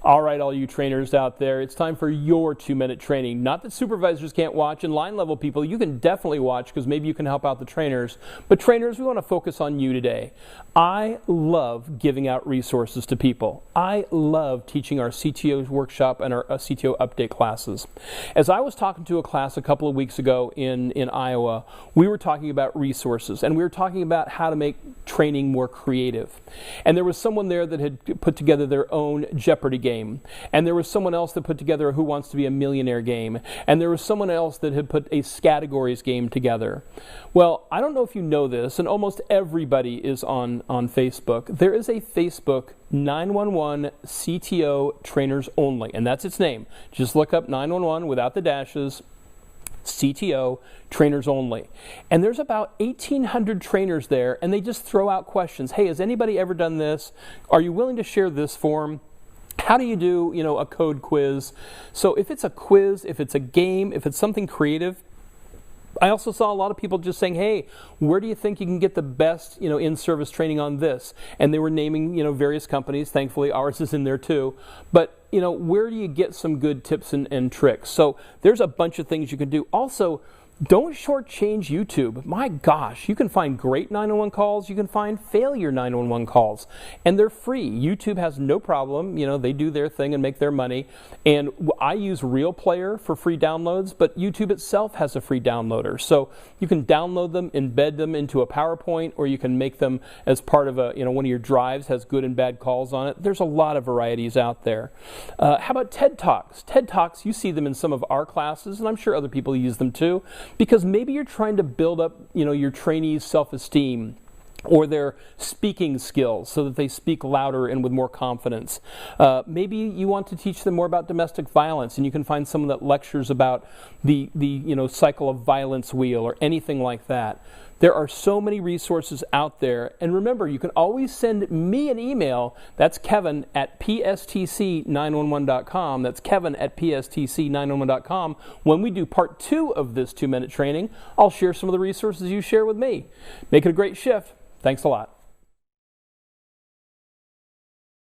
All right, all you trainers out there, it's time for your 2-minute training. Not that supervisors can't watch, and line level people, you can definitely watch because maybe you can help out the trainers. But trainers, we want to focus on you today. I love giving out resources to people. I love teaching our CTOs workshop and our CTO update classes. As I was talking to a class a couple of weeks ago in Iowa, we were talking about resources, and we were talking about how to make training more creative. And there was someone there that had put together their own Jeopardy game. And there was someone else that put together a Who Wants to Be a Millionaire game. And there was someone else that had put a categories game together. Well, I don't know if you know this, and almost everybody is on Facebook. There is a Facebook 911 CTO Trainers Only, and that's its name. Just look up 911 without the dashes, CTO Trainers Only. And there's about 1,800 trainers there, and they just throw out questions. Hey, has anybody ever done this? Are you willing to share this form? How do you do, a code quiz? So if it's a quiz, if it's a game, if it's something creative, I also saw a lot of people just saying, hey, where do you think you can get the best, in-service training on this? And they were naming, various companies. Thankfully, ours is in there too. But, where do you get some good tips and tricks? So there's a bunch of things you can do. Also, don't shortchange YouTube. My gosh, you can find great 911 calls. You can find failure 911 calls. And they're free. YouTube has no problem. They do their thing and make their money. And I use Real Player for free downloads, but YouTube itself has a free downloader. So you can download them, embed them into a PowerPoint, or you can make them as part of one of your drives, has good and bad calls on it. There's a lot of varieties out there. How about TED Talks? TED Talks, you see them in some of our classes, and I'm sure other people use them too. Because maybe you're trying to build up, your trainees' self-esteem or their speaking skills so that they speak louder and with more confidence. Maybe you want to teach them more about domestic violence, and you can find someone that lectures about the cycle of violence wheel or anything like that. There are so many resources out there. And remember, you can always send me an email. That's Kevin at PSTC911.com. That's Kevin at PSTC911.com. When we do part 2 of this 2-minute training, I'll share some of the resources you share with me. Make it a great shift. Thanks a lot.